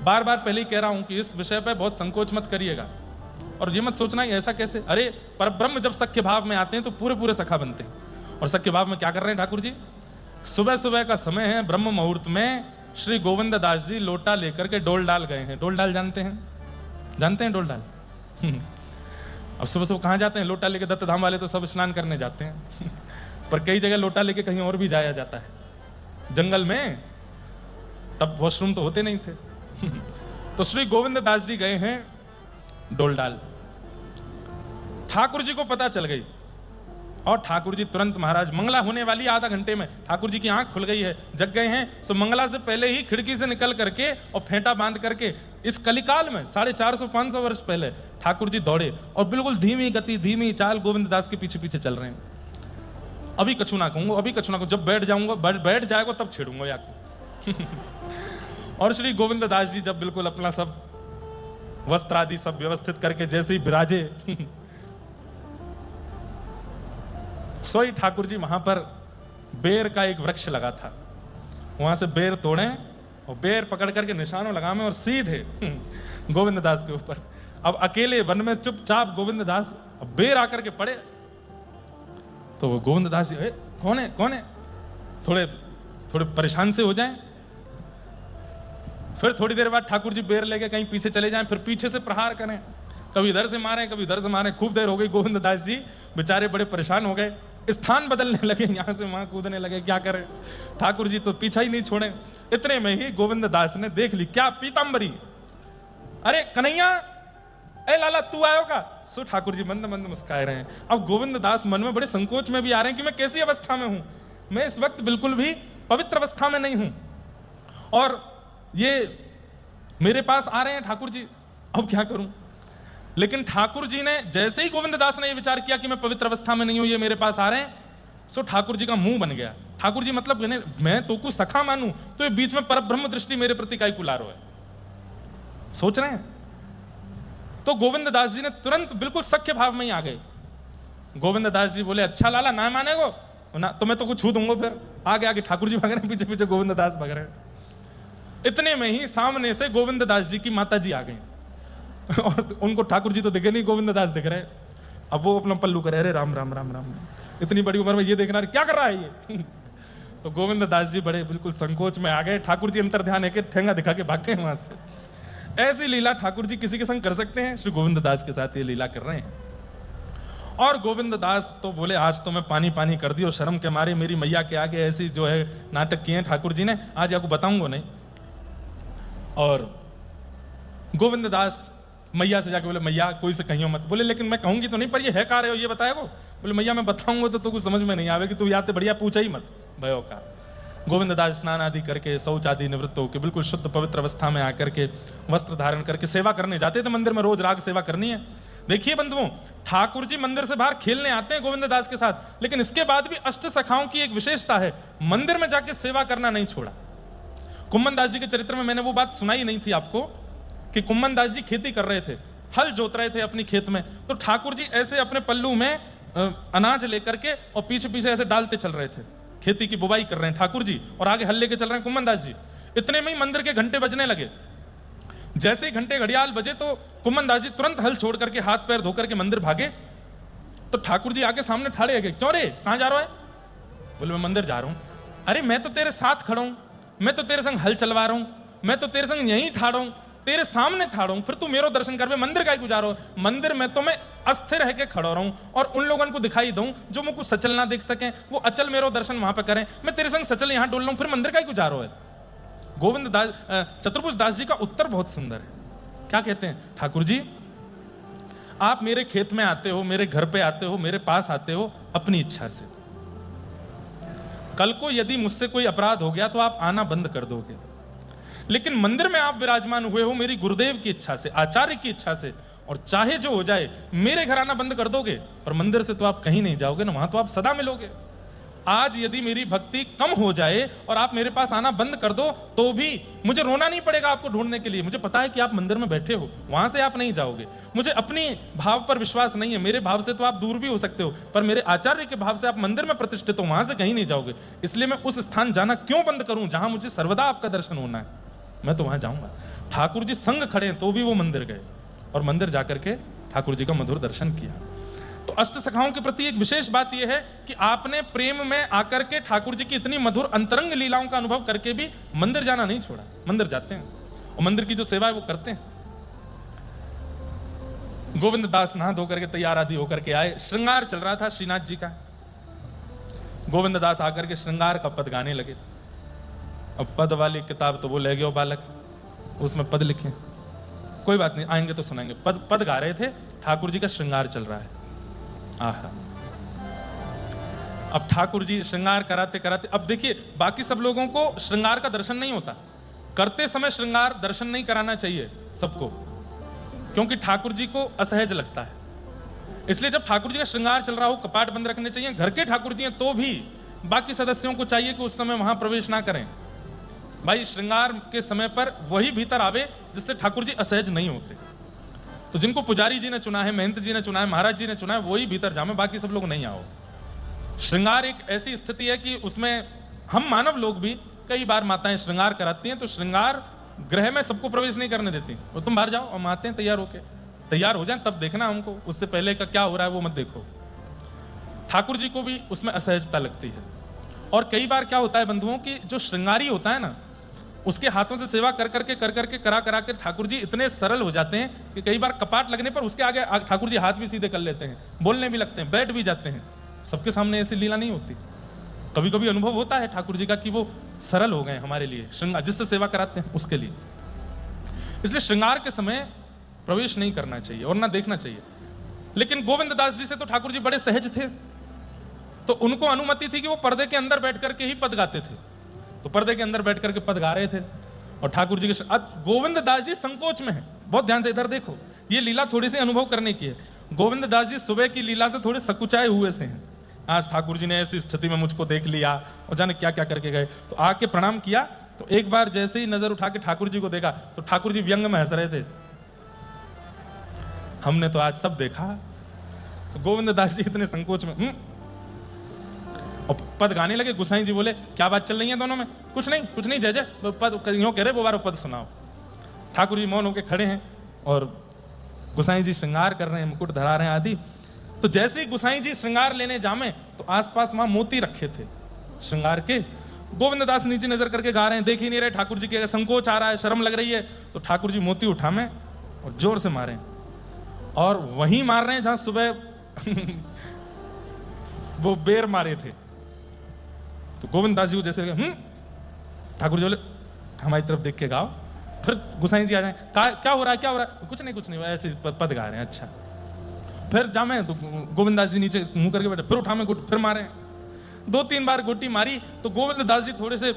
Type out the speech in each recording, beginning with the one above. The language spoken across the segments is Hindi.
बार बार पहले ही कह रहा हूं कि इस विषय पर बहुत संकोच मत करिएगा, और ये मत सोचना कि ऐसा कैसे। अरे परब्रह्म जब सख्य भाव में आते हैं तो पूरे पूरे सखा बनते हैं। और सख्य भाव में क्या कर रहे हैं ठाकुर जी? सुबह सुबह का समय है, ब्रह्म मुहूर्त में श्री गोविंद दास जी लोटा लेकर के डोल डाल गए हैं। डोल डाल जानते हैं? जानते हैं डोल डाल? अब सुबह सुबह कहाँ जाते हैं लोटा लेके? दत्त धाम वाले तो सब स्नान करने जाते हैं पर कई जगह लोटा लेके कहीं और भी जाया जाता है जंगल में, तब वॉशरूम तो होते नहीं थे तो श्री गोविंद दास जी गए हैं डोल डाल। ठाकुर जी को पता चल गई और ठाकुर जी तुरंत, महाराज मंगला होने वाली आधा घंटे में, ठाकुर जी की आंख खुल गई है, जग गए हैं। सो मंगला से पहले ही खिड़की से निकल करके और फेंटा बांध करके इस कलिकाल में 450-500 वर्ष पहले ठाकुर जी दौड़े और बिल्कुल धीमी गति धीमी चाल गोविंद दास के पीछे पीछे चल रहे हैं। अभी कछु ना कहूंगा, अभी कछु ना कहूंगा, जब बैठ जाऊंगा, बैठ जाएगा तब छेड़ूंगा या और श्री गोविंद दास जी जब बिल्कुल अपना सब वस्त्र आदि सब व्यवस्थित करके जैसे ही विराजे सोई ठाकुर जी वहां पर बेर का एक वृक्ष लगा था, वहां से बेर तोड़े और बेर पकड़ करके निशानों लगामे और सीधे गोविंद दास के ऊपर। अब अकेले वन में चुपचाप गोविंद दास, बेर आकर के पड़े तो वो गोविंद दास जी कौन है कौन है, थोड़े थोड़े परेशान से हो जाएं। फिर थोड़ी देर बाद ठाकुर जी बेर लेके कहीं पीछे चले जाएं, फिर पीछे से प्रहार करें, कभी इधर से मारें कभी उधर से मारें। खूब देर हो गई, गोविंद दास जी बेचारे बड़े परेशान हो गए, स्थान बदलने लगे, यहां से वहां कूदने लगे, क्या करें। ठाकुर जी तो पीछा ही नहीं छोड़े। इतने में ही गोविंद दास ने देख ली, क्या पीतांबरी, अरे कन्हैया, ए लाला तू आयो का? सो ठाकुर जी मंद मंद मुस्काए रहे हैं। अब गोविंद दास मन में बड़े संकोच में भी आ रहे हैं कि मैं कैसी अवस्था में हूं, मैं इस वक्त बिल्कुल भी पवित्र अवस्था में नहीं हूं और ये मेरे पास आ रहे हैं ठाकुर जी, अब क्या करूं। लेकिन ठाकुर जी ने जैसे ही गोविंद दास ने ये विचार किया कि मैं पवित्र अवस्था में नहीं हूं, ये मेरे पास आ रहे हैं, सो ठाकुर जी का मुंह बन गया। ठाकुर जी मतलब मैं तो कुछ सखा मानूं तो ये बीच में परब्रह्म दृष्टि मेरे प्रति काई कुलारो है, सोच रहे हैं। तो गोविंद दास जी ने तुरंत बिल्कुल सख्य भाव में ही आ गए। गोविंद दास जी बोले, अच्छा लाला ना मानेगो ना तो मैं तो कुछ छू दूंगा। फिर आगे आगे ठाकुर जी भाग रहे हैं, पीछे पीछे गोविंद दास भाग रहे हैं। इतने में ही सामने से गोविंद दास जी की माता जी आ गई और उनको ठाकुर जी तो दिखे नहीं, गोविंद दास दिख रहे। अब वो अपना पल्लू करे, अरे राम राम राम राम, इतनी बड़ी उम्र में ये देखना क्या कर रहा है ये तो गोविंद दास जी बड़े बिल्कुल संकोच में आ गए। ठाकुर जी अंतर ध्यान है ठेंगा दिखा के भाग गए वहां से। ऐसी लीला ठाकुर जी किसी के संग कर सकते हैं? श्री गोविंद दास के साथ ये लीला कर रहे हैं। और गोविंद दास तो बोले, आज तो मैं पानी पानी कर दी और शर्म के मारे मेरी मैया के आगे ऐसी जो है नाटक किए ठाकुर जी ने, आज आपको बताऊंगा नहीं। और गोविंद दास मैया से जाके बोले, मैया कोई से कहियो मत। बोले लेकिन मैं कहूंगी तो नहीं, पर ये है का रहे हो ये बताया को? बोले मैया मैं बताऊंगा तो कुछ समझ में नहीं आवे कि तू याद बढ़िया पूछा ही मत भयो का। गोविंद दास स्नान आदि करके शौच आदि निवृत्त होकर बिल्कुल शुद्ध पवित्र अवस्था में आकर के वस्त्र धारण करके सेवा करने जाते थे मंदिर में। रोज राग सेवा करनी है। देखिए बंधुओं, ठाकुर जी मंदिर से बाहर खेलने आते हैं गोविंद दास के साथ, लेकिन इसके बाद भी अष्ट सखाओं की एक विशेषता है, मंदिर में जाके सेवा करना नहीं छोड़ा। कुम्मन दास जी के चरित्र में मैंने वो बात सुनाई नहीं थी आपको कि कुम्मन दास जी खेती कर रहे थे, हल जोत रहे थे अपनी खेत में, तो ठाकुर जी ऐसे अपने पल्लू में अनाज लेकर के और पीछे पीछे ऐसे डालते चल रहे थे। खेती की बुवाई कर रहे हैं ठाकुर जी और आगे हल लेके चल रहे हैं कुम्मन दास जी। इतने में ही मंदिर के घंटे बजने लगे। जैसे ही घंटे घड़ियाल बजे तो कुम्मन दास जी तुरंत हल छोड़ करके हाथ पैर धोकर के मंदिर भागे। तो ठाकुर जी आगे सामने ठाड़े गए, क्यों रे कहां जा रहा है? बोले मैं मंदिर जा रहा हूं। अरे मैं तो तेरे साथ खड़ा हूं, मैं तो तेरे संग हल चलवा रहा हूं, मैं तो तेरे संग यहीं ठाड़ा हूं, तेरे सामने ठाड़ा हूं, फिर तू मेरो दर्शन कर। मंदिर का ही गुजारो, मंदिर में तो मैं अस्थिर रह के खड़ा रहूं और उन लोगों को दिखाई दूं जो मुझको सचल ना देख सकें, वो अचल मेरो दर्शन वहां पे करें। मैं तेरे संग सचल यहां डोल रहा हूं, फिर मंदिर का ही गुजारो है। गोविंद दास चतुर्भुज दास जी का उत्तर बहुत सुंदर है। क्या कहते हैं? ठाकुर जी आप मेरे खेत में आते हो, मेरे घर पे आते हो, मेरे पास आते हो अपनी इच्छा से। कल को यदि मुझसे कोई अपराध हो गया तो आप आना बंद कर दोगे, लेकिन मंदिर में आप विराजमान हुए हो मेरी गुरुदेव की इच्छा से, आचार्य की इच्छा से, और चाहे जो हो जाए मेरे घर आना बंद कर दोगे, पर मंदिर से तो आप कहीं नहीं जाओगे ना, वहां तो आप सदा मिलोगे। आज यदि मेरी भक्ति कम हो जाए और आप मेरे पास आना बंद कर दो तो भी मुझे रोना नहीं पड़ेगा आपको ढूंढने के लिए। मुझे पता है कि आप मंदिर में बैठे हो, वहां से आप नहीं जाओगे। मुझे अपनी भाव पर विश्वास नहीं है, मेरे भाव से तो आप दूर भी हो सकते हो, पर मेरे आचार्य के भाव से आप मंदिर में प्रतिष्ठित हो, वहां से कहीं नहीं जाओगे। इसलिए मैं उस स्थान जाना क्यों बंद करूं जहां मुझे सर्वदा आपका दर्शन होना है। मैं तो वहां जाऊंगा। ठाकुर जी संग खड़े हैं तो भी वो मंदिर गए और मंदिर जाकर के ठाकुर जी का मधुर दर्शन किया। तो अष्ट सखाओं के प्रति एक विशेष बात यह है कि आपने प्रेम में आकर के ठाकुर जी की इतनी मधुर अंतरंग लीलाओं का अनुभव करके भी मंदिर जाना नहीं छोड़ा, मंदिर जाते हैं और मंदिर की जो सेवा है वो करते हैं। गोविंद दास नहा धो करके तैयार आदि होकर के आए, श्रृंगार चल रहा था श्रीनाथ जी का। गोविंद दास आकर के श्रृंगार का पद गाने लगे। अब पद वाली किताब तो वो ले गए बालक, उसमें पद लिखे, कोई बात नहीं आएंगे तो सुनाएंगे। पद गा रहे थे, ठाकुर जी का श्रृंगार चल रहा है। आहा, अब ठाकुर जी श्रृंगार कराते कराते, अब देखिए बाकी सब लोगों को श्रृंगार का दर्शन नहीं होता, करते समय श्रृंगार दर्शन नहीं कराना चाहिए सबको, क्योंकि ठाकुर जी को असहज लगता है। इसलिए जब ठाकुर जी का श्रृंगार चल रहा हो कपाट बंद रखने चाहिए। घर के ठाकुर जी हैं तो भी बाकी सदस्यों को चाहिए कि उस समय वहां प्रवेश ना करें। भाई श्रृंगार के समय पर वही भीतर आवे जिससे ठाकुर जी असहज नहीं होते। तो जिनको पुजारी जी ने चुना है, महंत जी ने चुना है, महाराज जी ने चुना है, वही भीतर जामे, बाकी सब लोग नहीं आओ। श्रृंगार एक ऐसी स्थिति है कि उसमें हम मानव लोग भी कई बार माताएं श्रृंगार कराती हैं, तो श्रृंगार गृह में सबको प्रवेश नहीं करने देती। वो तुम बाहर जाओ, हम आते हैं तैयार होके, तैयार हो जाए तब देखना हमको, उससे पहले का क्या हो रहा है वो मत देखो। ठाकुर जी को भी उसमें असहजता लगती है। और कई बार क्या होता है बंधुओं की, जो श्रृंगारी होता है ना, उसके हाथों से सेवा कर करके करा के ठाकुर जी इतने सरल हो जाते हैं कि कई बार कपाट लगने पर उसके आगे ठाकुर जी हाथ भी सीधे कर लेते हैं, बोलने भी लगते हैं, बैठ भी जाते हैं। सबके सामने ऐसी लीला नहीं होती। कभी कभी अनुभव होता है ठाकुर जी का कि वो सरल हो गए हमारे लिए, श्रृंगार जिससे सेवा कराते हैं उसके लिए। इसलिए श्रृंगार के समय प्रवेश नहीं करना चाहिए और ना देखना चाहिए। लेकिन गोविंद दास जी से तो ठाकुर जी बड़े सहज थे, तो उनको अनुमति थी कि वो पर्दे के अंदर बैठ करके ही पद गाते थे। तो पर्दे के अंदर बैठ करके पद गा रहे थे और ठाकुर जी के गोविंद दास जी संकोच में है। बहुत ध्यान से इधर देखो, ये लीला थोड़ी सी अनुभव करने की है। गोविंद दास जी सुबह की लीला से थोड़े सकुचाए हुए से हैं। आज ठाकुर जी ने ऐसी स्थिति में मुझको देख लिया और जाने क्या क्या करके गए, तो आके प्रणाम किया। तो एक बार जैसे ही नजर उठा के ठाकुर जी को देखा तो ठाकुर जी व्यंग में हंस रहे थे, हमने तो आज सब देखा। तो गोविंद दास जी इतने संकोच में और पद गाने लगे। गुसाई जी बोले क्या बात चल रही है दोनों में? कुछ नहीं जय जय, पद यूं कह रहे वो बार पद सुनाओ। ठाकुर जी मौन होके खड़े हैं और गुसाई जी श्रृंगार कर रहे हैं, मुकुट धरा रहे हैं आदि। तो जैसे ही गुसाई जी श्रृंगार लेने जामे तो आसपास वहां मोती रखे थे श्रृंगार के। गोविंद दास नीचे नजर करके गा रहे हैं, देख ही नहीं रहे ठाकुर जी के, संकोच आ रहा है, शर्म लग रही है। तो ठाकुर जी मोती उठामे और जोर से मारे, और वहीं मार रहे हैं जहां सुबह वो बेर मारे थे। तो गोविंद दास जी को जैसे ठाकुर जी बोले हमारी तरफ देख के गाओ। फिर गुसाई जी आ जाए, क्या हो रहा है? कुछ नहीं, ऐसे पद गा रहे हैं। अच्छा, फिर जामे तो गोविंद दास जी नीचे मुंह करके बैठे, फिर उठामे फिर मारे। 2-3 बार गोटी मारी तो गोविंद दास जी थोड़े से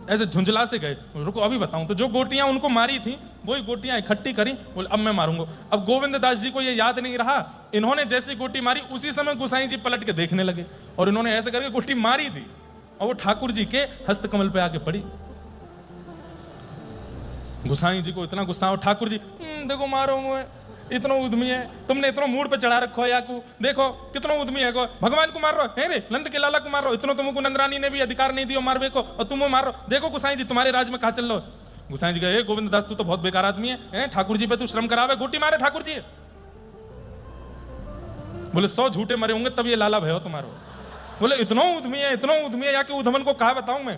ऐसे झुंझला से गए, रुको अभी बताऊं। तो जो गोटियां उनको मारी थी वही गोटियां इकट्ठी करी, बोले अब मैं मारूंगा। अब गोविंद दास जी को ये याद नहीं रहा, इन्होंने जैसी गोटी मारी उसी समय गुसाई जी पलट के देखने लगे और इन्होंने ऐसे करके गोटी मारी थी और वो ठाकुर जी के हस्त कमल पे आके पड़ी। गुसाई जी को इतना गुस्सा हो, ठाकुर जी देखो मारो मुझे, इतना उद्यमी है, तुमने इतना मूड पे चढ़ा रखो या को, देखो कितना उद्यमी है, को भगवान को मार रहा है रे, नंद के लाला को मार रहा हो, इतना तुमको नंदरानी ने भी अधिकार नहीं दिया मारवे को और तुम मार रहा हो। देखो गुसाई जी तुम्हारे राज में कहा चल रहा हो। गुसाई जी कहे गोविंद दास तू तो बहुत बेकार आदमी है, ठाकुर जी पे तू श्रम करावे, गोटी मारे ठाकुर जी। बोले 100 झूठे मरे होंगे तब ये लाला भय हो तुम्हारा। बोले इतना उद्यमी है या कि उधमन को कहा बताऊं मैं।